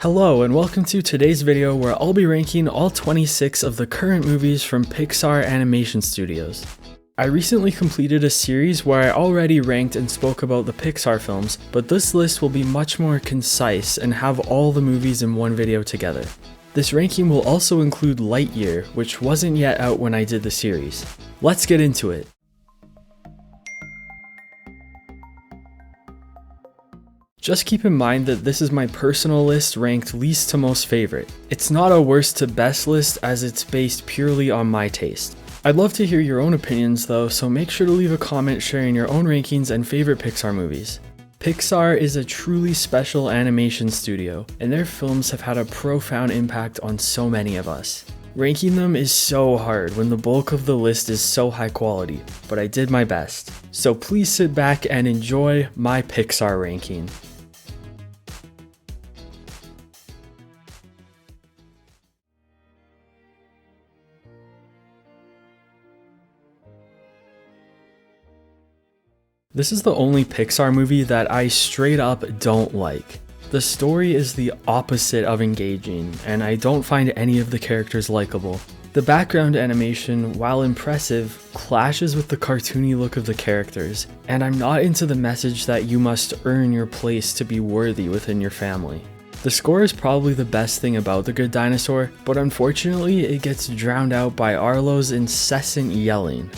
Hello and welcome to today's video where I'll be ranking all 26 of the current movies from Pixar Animation Studios. I recently completed a series where I already ranked and spoke about the Pixar films, but this list will be much more concise and have all the movies in one video together. This ranking will also include Lightyear, which wasn't yet out when I did the series. Let's get into it. Just keep in mind that this is my personal list ranked least to most favorite. It's not a worst to best list as it's based purely on my taste. I'd love to hear your own opinions though, so make sure to leave a comment sharing your own rankings and favorite Pixar movies. Pixar is a truly special animation studio, and their films have had a profound impact on so many of us. Ranking them is so hard when the bulk of the list is so high quality, but I did my best. So please sit back and enjoy my Pixar ranking. This is the only Pixar movie that I straight up don't like. The story is the opposite of engaging, and I don't find any of the characters likable. The background animation, while impressive, clashes with the cartoony look of the characters, and I'm not into the message that you must earn your place to be worthy within your family. The score is probably the best thing about The Good Dinosaur, but unfortunately it gets drowned out by Arlo's incessant yelling.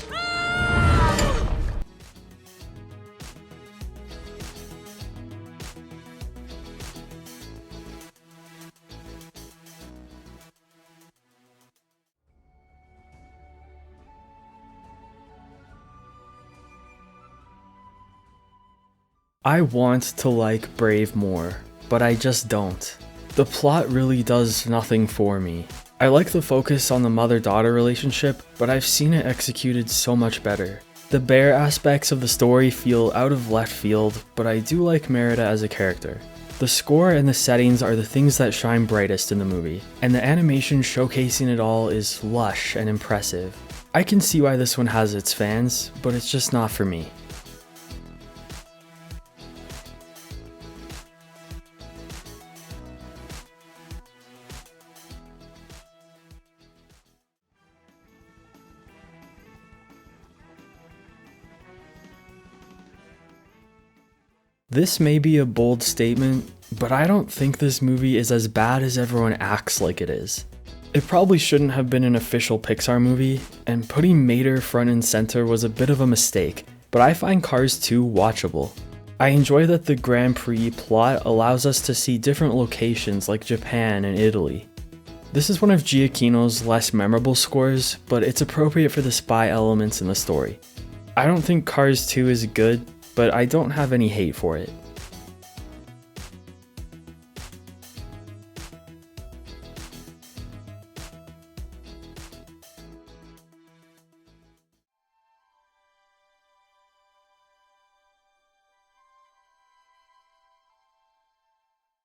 I want to like Brave more, but I just don't. The plot really does nothing for me. I like the focus on the mother-daughter relationship, but I've seen it executed so much better. The bear aspects of the story feel out of left field, but I do like Merida as a character. The score and the settings are the things that shine brightest in the movie, and the animation showcasing it all is lush and impressive. I can see why this one has its fans, but it's just not for me. This may be a bold statement, but I don't think this movie is as bad as everyone acts like it is. It probably shouldn't have been an official Pixar movie, and putting Mater front and center was a bit of a mistake, but I find Cars 2 watchable. I enjoy that the Grand Prix plot allows us to see different locations like Japan and Italy. This is one of Giacchino's less memorable scores, but it's appropriate for the spy elements in the story. I don't think Cars 2 is good, but I don't have any hate for it.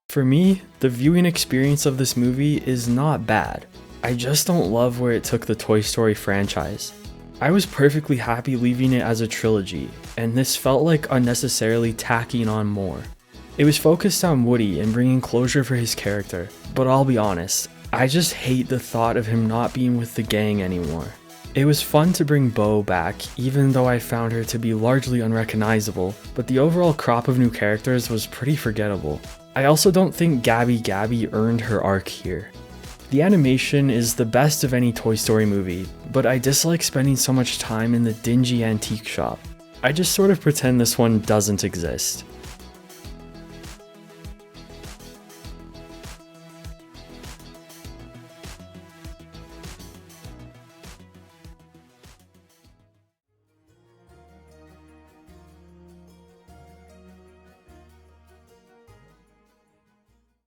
For me, the viewing experience of this movie is not bad. I just don't love where it took the Toy Story franchise. I was perfectly happy leaving it as a trilogy, and this felt like unnecessarily tacking on more. It was focused on Woody and bringing closure for his character, but I'll be honest, I just hate the thought of him not being with the gang anymore. It was fun to bring Bo back, even though I found her to be largely unrecognizable, but the overall crop of new characters was pretty forgettable. I also don't think Gabby earned her arc here. The animation is the best of any Toy Story movie, but I dislike spending so much time in the dingy antique shop. I just sort of pretend this one doesn't exist.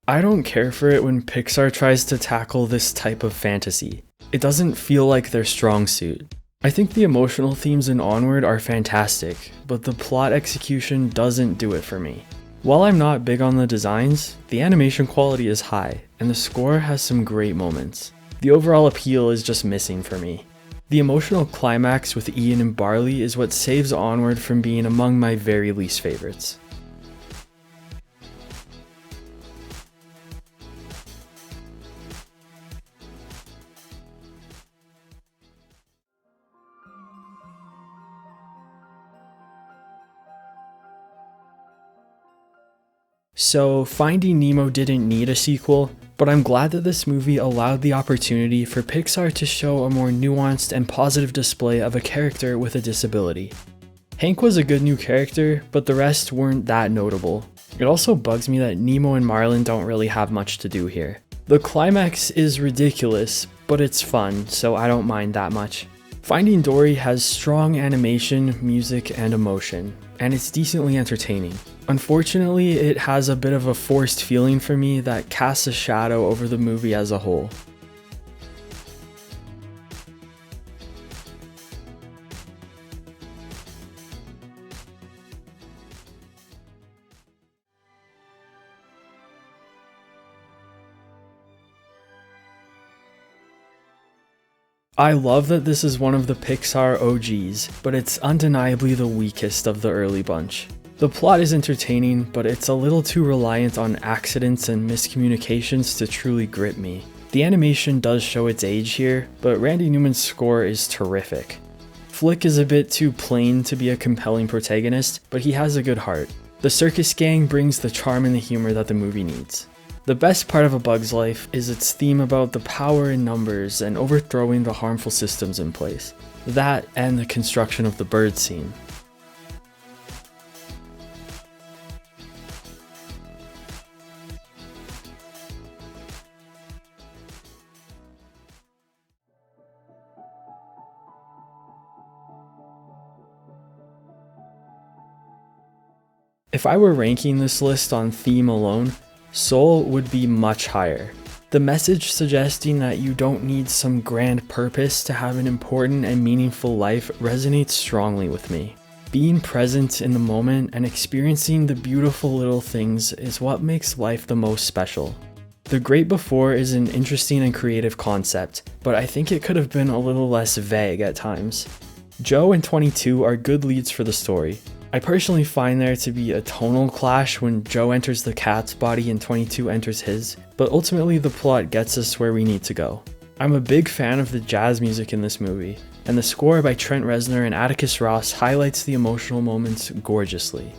I don't care for it when Pixar tries to tackle this type of fantasy. It doesn't feel like their strong suit. I think the emotional themes in Onward are fantastic, but the plot execution doesn't do it for me. While I'm not big on the designs, the animation quality is high, and the score has some great moments. The overall appeal is just missing for me. The emotional climax with Ian and Barley is what saves Onward from being among my very least favorites. So Finding Nemo didn't need a sequel, but I'm glad that this movie allowed the opportunity for Pixar to show a more nuanced and positive display of a character with a disability. Hank was a good new character, but the rest weren't that notable. It also bugs me that Nemo and Marlin don't really have much to do here. The climax is ridiculous, but it's fun, so I don't mind that much. Finding Dory has strong animation, music, and emotion, and it's decently entertaining. Unfortunately, it has a bit of a forced feeling for me that casts a shadow over the movie as a whole. I love that this is one of the Pixar OGs, but it's undeniably the weakest of the early bunch. The plot is entertaining, but it's a little too reliant on accidents and miscommunications to truly grip me. The animation does show its age here, but Randy Newman's score is terrific. Flick is a bit too plain to be a compelling protagonist, but he has a good heart. The circus gang brings the charm and the humor that the movie needs. The best part of A Bug's Life is its theme about the power in numbers and overthrowing the harmful systems in place. That and the construction of the bird scene. If I were ranking this list on theme alone, Soul would be much higher. The message suggesting that you don't need some grand purpose to have an important and meaningful life resonates strongly with me. Being present in the moment and experiencing the beautiful little things is what makes life the most special. The Great Before is an interesting and creative concept, but I think it could have been a little less vague at times. Joe and 22 are good leads for the story. I personally find there to be a tonal clash when Joe enters the cat's body and 22 enters his, but ultimately the plot gets us where we need to go. I'm a big fan of the jazz music in this movie, and the score by Trent Reznor and Atticus Ross highlights the emotional moments gorgeously.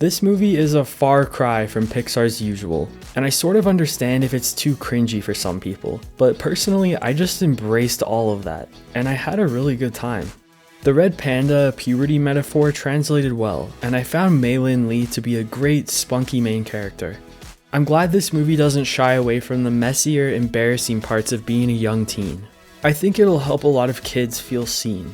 This movie is a far cry from Pixar's usual, and I sort of understand if it's too cringy for some people, but personally I just embraced all of that, and I had a really good time. The red panda puberty metaphor translated well, and I found Mei-Lin Lee to be a great spunky main character. I'm glad this movie doesn't shy away from the messier, embarrassing parts of being a young teen. I think it'll help a lot of kids feel seen.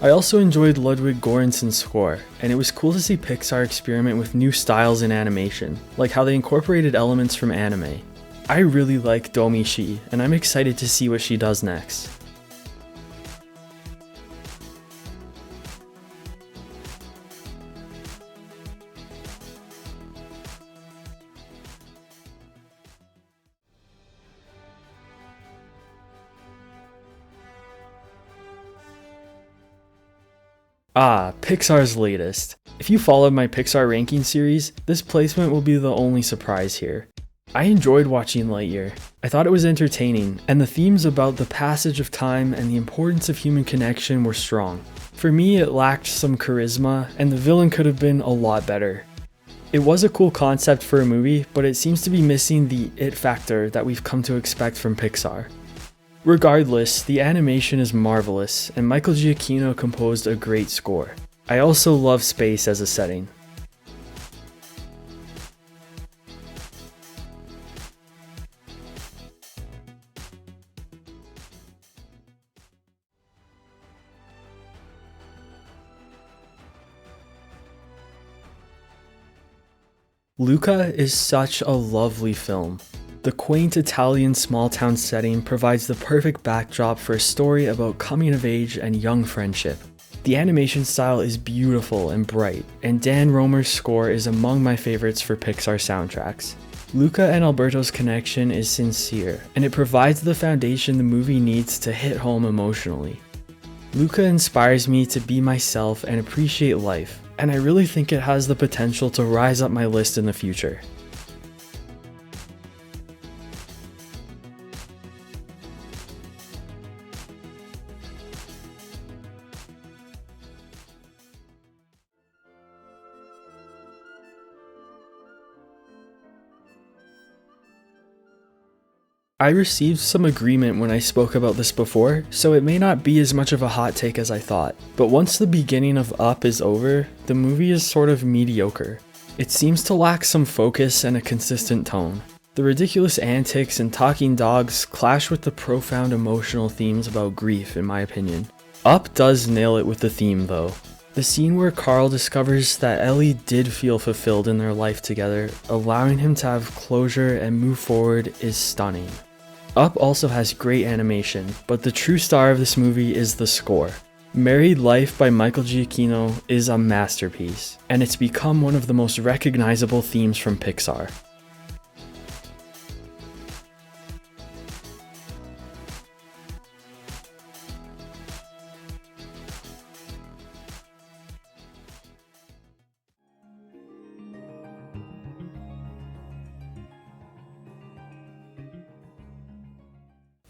I also enjoyed Ludwig Göransson's score, and it was cool to see Pixar experiment with new styles in animation, like how they incorporated elements from anime. I really like Domi Shi, and I'm excited to see what she does next. Pixar's latest. If you followed my Pixar ranking series, this placement will be the only surprise here. I enjoyed watching Lightyear. I thought it was entertaining, and the themes about the passage of time and the importance of human connection were strong. For me, it lacked some charisma, and the villain could have been a lot better. It was a cool concept for a movie, but it seems to be missing the it factor that we've come to expect from Pixar. Regardless, the animation is marvelous, and Michael Giacchino composed a great score. I also love space as a setting. LUCA is such a lovely film. The quaint Italian small-town setting provides the perfect backdrop for a story about coming of age and young friendship. The animation style is beautiful and bright, and Dan Romer's score is among my favorites for Pixar soundtracks. LUCA and Alberto's connection is sincere, and it provides the foundation the movie needs to hit home emotionally. LUCA inspires me to be myself and appreciate life, and I really think it has the potential to rise up my list in the future. I received some agreement when I spoke about this before, so it may not be as much of a hot take as I thought, but once the beginning of Up is over, the movie is sort of mediocre. It seems to lack some focus and a consistent tone. The ridiculous antics and talking dogs clash with the profound emotional themes about grief, in my opinion. Up does nail it with the theme though. The scene where Carl discovers that Ellie did feel fulfilled in their life together, allowing him to have closure and move forward, is stunning. Up also has great animation, but the true star of this movie is the score. Married Life by Michael Giacchino is a masterpiece, and it's become one of the most recognizable themes from Pixar.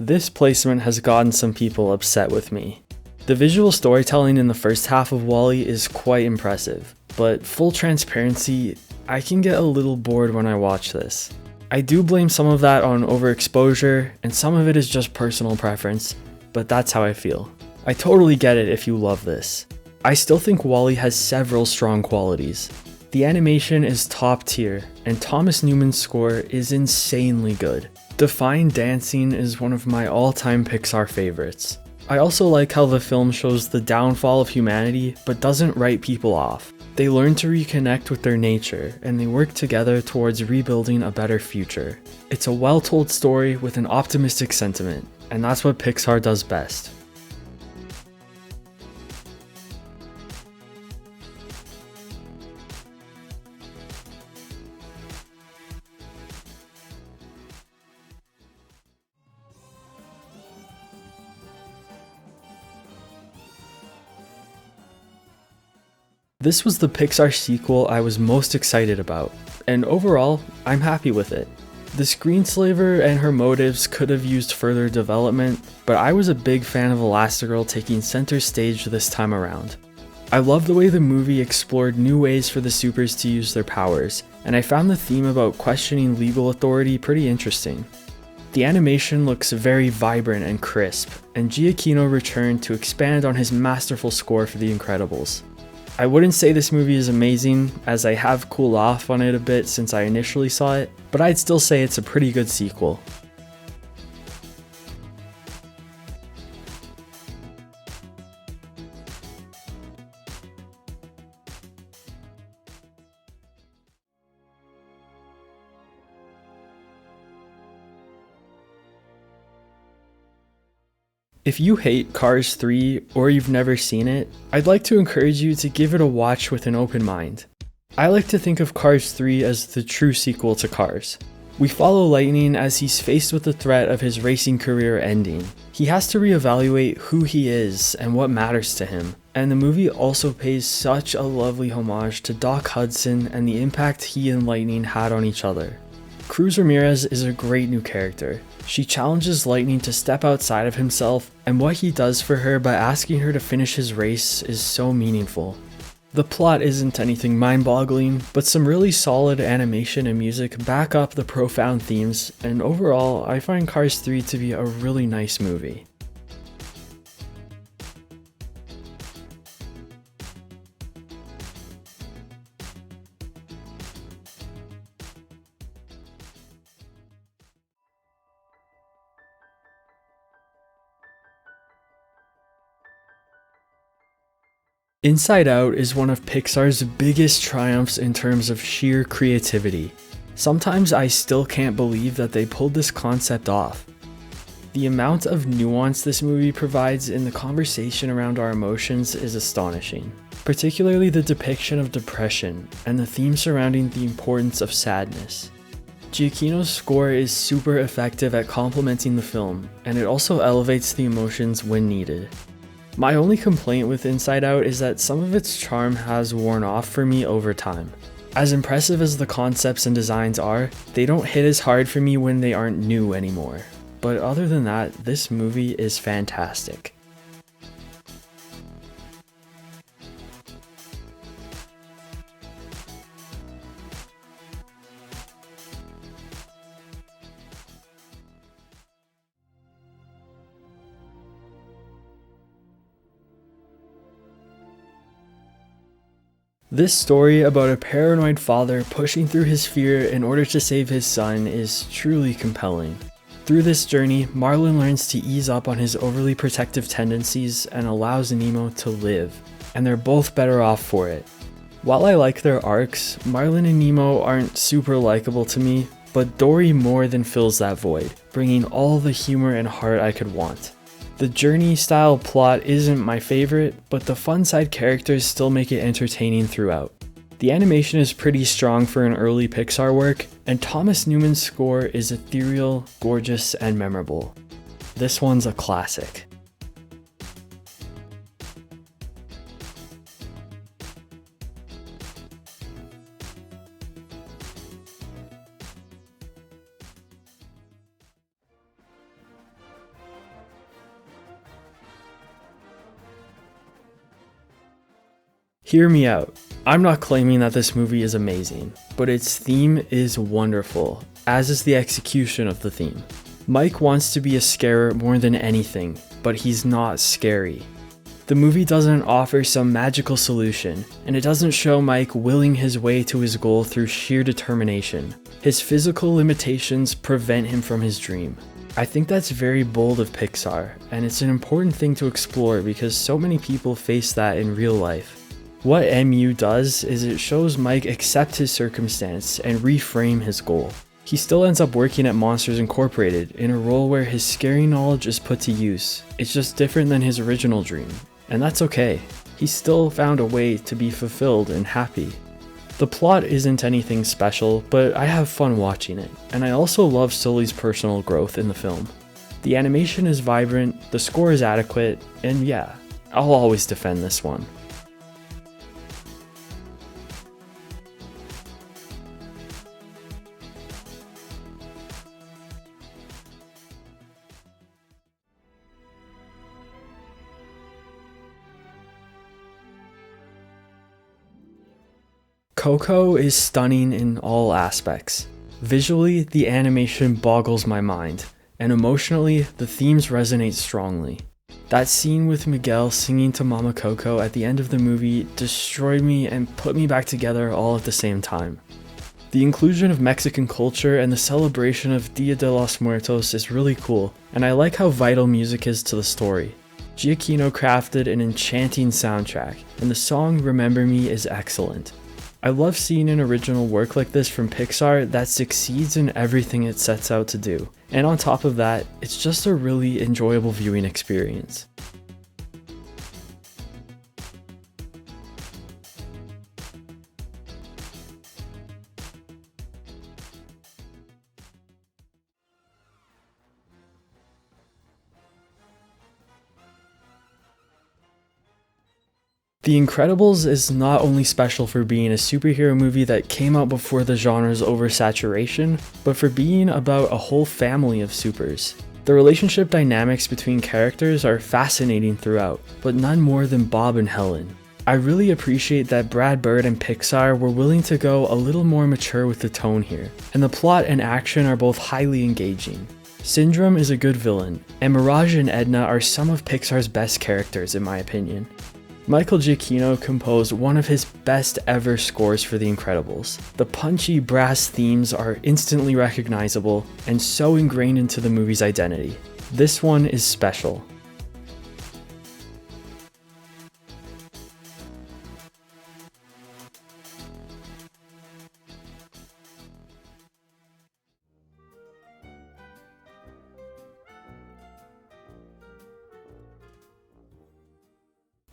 This placement has gotten some people upset with me. The visual storytelling in the first half of WALL-E is quite impressive, but full transparency, I can get a little bored when I watch this. I do blame some of that on overexposure, and some of it is just personal preference, but that's how I feel. I totally get it if you love this. I still think WALL-E has several strong qualities. The animation is top tier, and Thomas Newman's score is insanely good. Define Dancing is one of my all-time Pixar favorites. I also like how the film shows the downfall of humanity, but doesn't write people off. They learn to reconnect with their nature, and they work together towards rebuilding a better future. It's a well-told story with an optimistic sentiment, and that's what Pixar does best. This was the Pixar sequel I was most excited about, and overall, I'm happy with it. The screenslaver and her motives could have used further development, but I was a big fan of Elastigirl taking center stage this time around. I love the way the movie explored new ways for the supers to use their powers, and I found the theme about questioning legal authority pretty interesting. The animation looks very vibrant and crisp, and Giacchino returned to expand on his masterful score for The Incredibles. I wouldn't say this movie is amazing, as I have cooled off on it a bit since I initially saw it, but I'd still say it's a pretty good sequel. If you hate Cars 3 or you've never seen it, I'd like to encourage you to give it a watch with an open mind. I like to think of Cars 3 as the true sequel to Cars. We follow Lightning as he's faced with the threat of his racing career ending. He has to reevaluate who he is and what matters to him, and the movie also pays such a lovely homage to Doc Hudson and the impact he and Lightning had on each other. Cruz Ramirez is a great new character. She challenges Lightning to step outside of himself, and what he does for her by asking her to finish his race is so meaningful. The plot isn't anything mind-boggling, but some really solid animation and music back up the profound themes, and overall, I find Cars 3 to be a really nice movie. Inside Out is one of Pixar's biggest triumphs in terms of sheer creativity. Sometimes I still can't believe that they pulled this concept off. The amount of nuance this movie provides in the conversation around our emotions is astonishing, particularly the depiction of depression and the theme surrounding the importance of sadness. Giacchino's score is super effective at complementing the film, and it also elevates the emotions when needed. My only complaint with Inside Out is that some of its charm has worn off for me over time. As impressive as the concepts and designs are, they don't hit as hard for me when they aren't new anymore. But other than that, this movie is fantastic. This story about a paranoid father pushing through his fear in order to save his son is truly compelling. Through this journey, Marlin learns to ease up on his overly protective tendencies and allows Nemo to live, and they're both better off for it. While I like their arcs, Marlin and Nemo aren't super likable to me, but Dory more than fills that void, bringing all the humor and heart I could want. The journey style plot isn't my favorite, but the fun side characters still make it entertaining throughout. The animation is pretty strong for an early Pixar work, and Thomas Newman's score is ethereal, gorgeous, and memorable. This one's a classic. Hear me out. I'm not claiming that this movie is amazing, but its theme is wonderful, as is the execution of the theme. Mike wants to be a scarer more than anything, but he's not scary. The movie doesn't offer some magical solution, and it doesn't show Mike willing his way to his goal through sheer determination. His physical limitations prevent him from his dream. I think that's very bold of Pixar, and it's an important thing to explore because so many people face that in real life. What MU does is it shows Mike accept his circumstance and reframe his goal. He still ends up working at Monsters Incorporated in a role where his scary knowledge is put to use. It's just different than his original dream, and that's okay. He still found a way to be fulfilled and happy. The plot isn't anything special, but I have fun watching it, and I also love Sully's personal growth in the film. The animation is vibrant, the score is adequate, and yeah, I'll always defend this one. COCO is stunning in all aspects. Visually, the animation boggles my mind, and emotionally, the themes resonate strongly. That scene with Miguel singing to Mama Coco at the end of the movie destroyed me and put me back together all at the same time. The inclusion of Mexican culture and the celebration of Dia de los Muertos is really cool, and I like how vital music is to the story. Giacchino crafted an enchanting soundtrack, and the song Remember Me is excellent. I love seeing an original work like this from Pixar that succeeds in everything it sets out to do, and on top of that, it's just a really enjoyable viewing experience. The Incredibles is not only special for being a superhero movie that came out before the genre's oversaturation, but for being about a whole family of supers. The relationship dynamics between characters are fascinating throughout, but none more than Bob and Helen. I really appreciate that Brad Bird and Pixar were willing to go a little more mature with the tone here, and the plot and action are both highly engaging. Syndrome is a good villain, and Mirage and Edna are some of Pixar's best characters in my opinion. Michael Giacchino composed one of his best ever scores for The Incredibles. The punchy brass themes are instantly recognizable and so ingrained into the movie's identity. This one is special.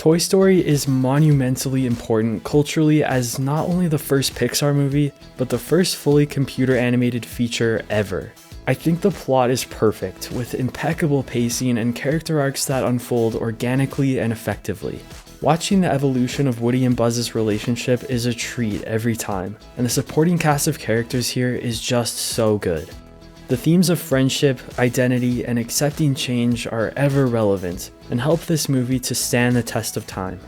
Toy Story is monumentally important culturally as not only the first Pixar movie, but the first fully computer animated feature ever. I think the plot is perfect, with impeccable pacing and character arcs that unfold organically and effectively. Watching the evolution of Woody and Buzz's relationship is a treat every time, and the supporting cast of characters here is just so good. The themes of friendship, identity, and accepting change are ever relevant, and help this movie to stand the test of time.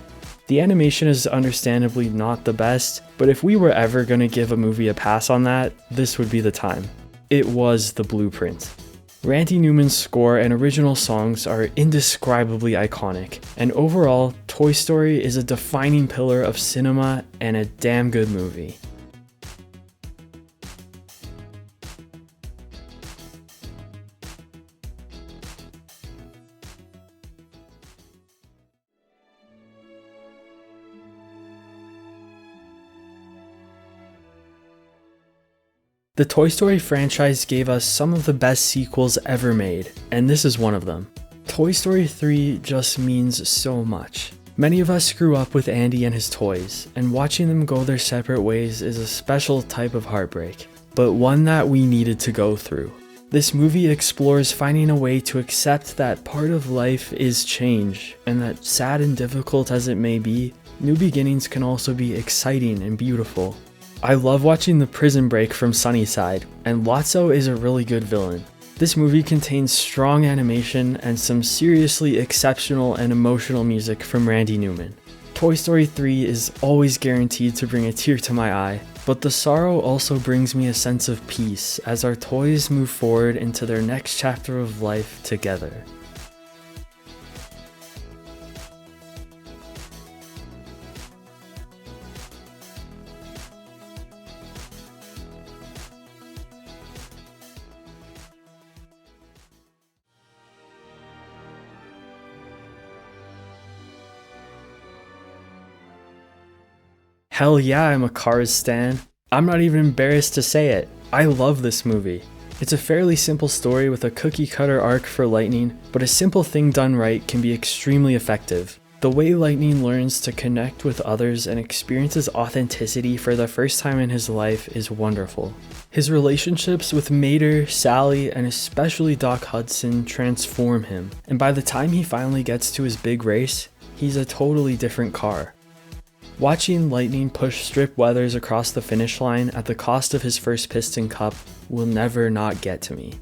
The animation is understandably not the best, but if we were ever going to give a movie a pass on that, this would be the time. It was the blueprint. Randy Newman's score and original songs are indescribably iconic, and overall, Toy Story is a defining pillar of cinema and a damn good movie. The Toy Story franchise gave us some of the best sequels ever made, and this is one of them. Toy Story 3 just means so much. Many of us grew up with Andy and his toys, and watching them go their separate ways is a special type of heartbreak, but one that we needed to go through. This movie explores finding a way to accept that part of life is change, and that sad and difficult as it may be, new beginnings can also be exciting and beautiful. I love watching the prison break from Sunnyside, and Lotso is a really good villain. This movie contains strong animation and some seriously exceptional and emotional music from Randy Newman. Toy Story 3 is always guaranteed to bring a tear to my eye, but the sorrow also brings me a sense of peace as our toys move forward into their next chapter of life together. Hell yeah, I'm a Cars stan. I'm not even embarrassed to say it. I love this movie. It's a fairly simple story with a cookie cutter arc for Lightning, but a simple thing done right can be extremely effective. The way Lightning learns to connect with others and experiences authenticity for the first time in his life is wonderful. His relationships with Mater, Sally, and especially Doc Hudson transform him, and by the time he finally gets to his big race, he's a totally different car. Watching Lightning push Strip Weathers across the finish line at the cost of his first Piston Cup will never not get to me.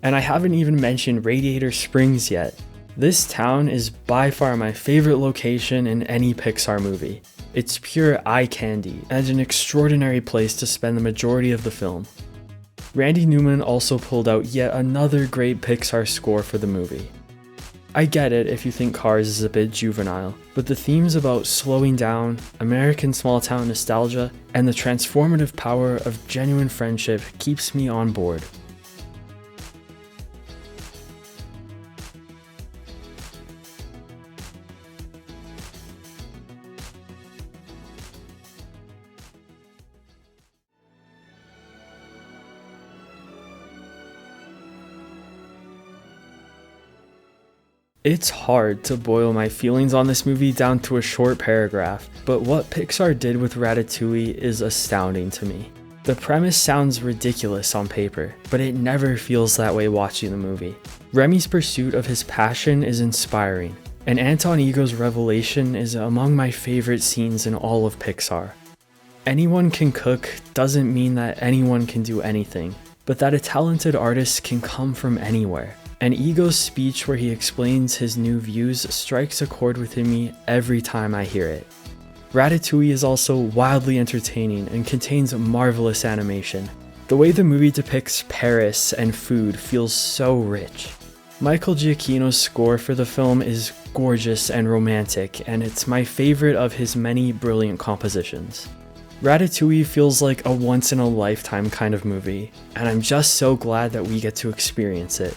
And I haven't even mentioned Radiator Springs yet. This town is by far my favorite location in any Pixar movie. It's pure eye candy and an extraordinary place to spend the majority of the film. Randy Newman also pulled out yet another great Pixar score for the movie. I get it if you think Cars is a bit juvenile, but the themes about slowing down, American small town nostalgia, and the transformative power of genuine friendship keeps me on board. It's hard to boil my feelings on this movie down to a short paragraph, but what Pixar did with Ratatouille is astounding to me. The premise sounds ridiculous on paper, but it never feels that way watching the movie. Remy's pursuit of his passion is inspiring, and Anton Ego's revelation is among my favorite scenes in all of Pixar. Anyone can cook doesn't mean that anyone can do anything, but that a talented artist can come from anywhere. And Ego's speech where he explains his new views strikes a chord within me every time I hear it. Ratatouille is also wildly entertaining and contains marvelous animation. The way the movie depicts Paris and food feels so rich. Michael Giacchino's score for the film is gorgeous and romantic, and it's my favorite of his many brilliant compositions. Ratatouille feels like a once-in-a-lifetime kind of movie, and I'm just so glad that we get to experience it.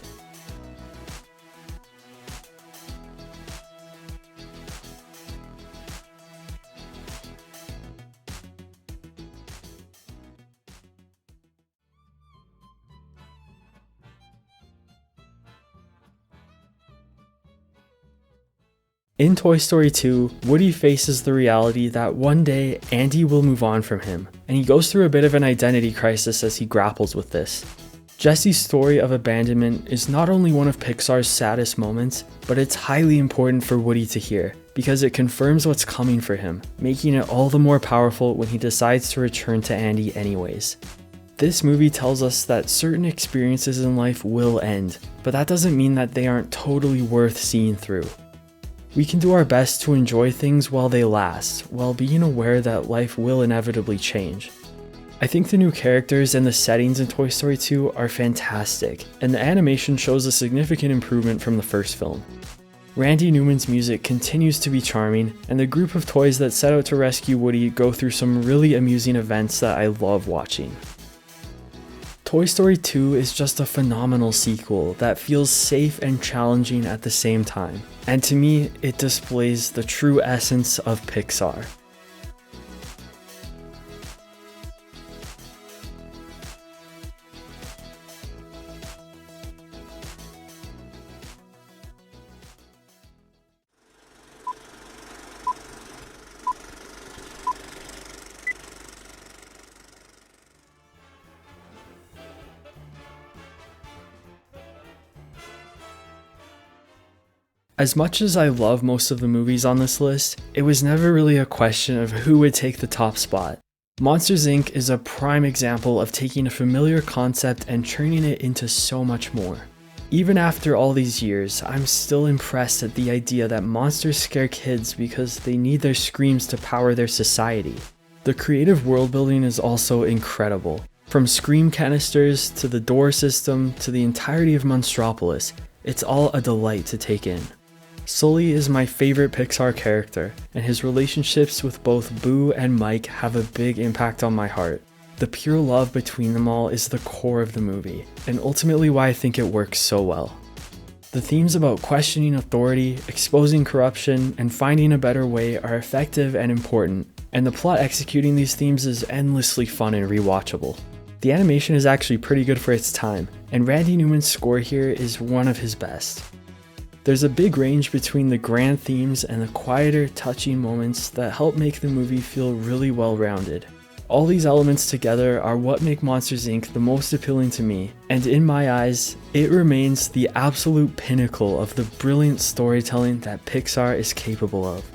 In Toy Story 2, Woody faces the reality that one day Andy will move on from him, and he goes through a bit of an identity crisis as he grapples with this. Jesse's story of abandonment is not only one of Pixar's saddest moments, but it's highly important for Woody to hear, because it confirms what's coming for him, making it all the more powerful when he decides to return to Andy anyways. This movie tells us that certain experiences in life will end, but that doesn't mean that they aren't totally worth seeing through. We can do our best to enjoy things while they last, while being aware that life will inevitably change. I think the new characters and the settings in Toy Story 2 are fantastic, and the animation shows a significant improvement from the first film. Randy Newman's music continues to be charming, and the group of toys that set out to rescue Woody go through some really amusing events that I love watching. Toy Story 2 is just a phenomenal sequel that feels safe and challenging at the same time, and to me, it displays the true essence of Pixar. As much as I love most of the movies on this list, it was never really a question of who would take the top spot. Monsters Inc. is a prime example of taking a familiar concept and turning it into so much more. Even after all these years, I'm still impressed at the idea that monsters scare kids because they need their screams to power their society. The creative world building is also incredible. From scream canisters to the door system to the entirety of Monstropolis, it's all a delight to take in. Sully is my favorite Pixar character, and his relationships with both Boo and Mike have a big impact on my heart. The pure love between them all is the core of the movie, and ultimately why I think it works so well. The themes about questioning authority, exposing corruption, and finding a better way are effective and important, and the plot executing these themes is endlessly fun and rewatchable. The animation is actually pretty good for its time, and Randy Newman's score here is one of his best. There's a big range between the grand themes and the quieter, touching moments that help make the movie feel really well-rounded. All these elements together are what make Monsters Inc. the most appealing to me, and in my eyes, it remains the absolute pinnacle of the brilliant storytelling that Pixar is capable of.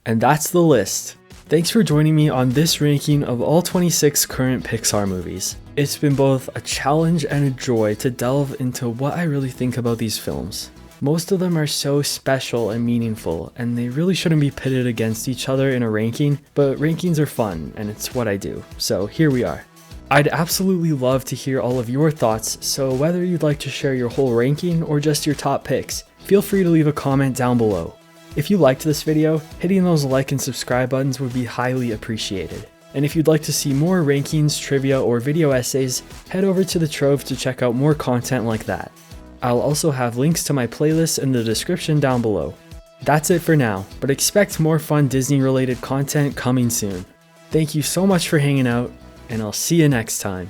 And that's the list. Thanks for joining me on this ranking of all 26 current Pixar movies. It's been both a challenge and a joy to delve into what I really think about these films. Most of them are so special and meaningful, and they really shouldn't be pitted against each other in a ranking, but rankings are fun, and it's what I do, so here we are. I'd absolutely love to hear all of your thoughts, so whether you'd like to share your whole ranking or just your top picks, feel free to leave a comment down below. If you liked this video, hitting those like and subscribe buttons would be highly appreciated. And if you'd like to see more rankings, trivia, or video essays, head over to the Trove to check out more content like that. I'll also have links to my playlists in the description down below. That's it for now, but expect more fun Disney-related content coming soon. Thank you so much for hanging out, and I'll see you next time.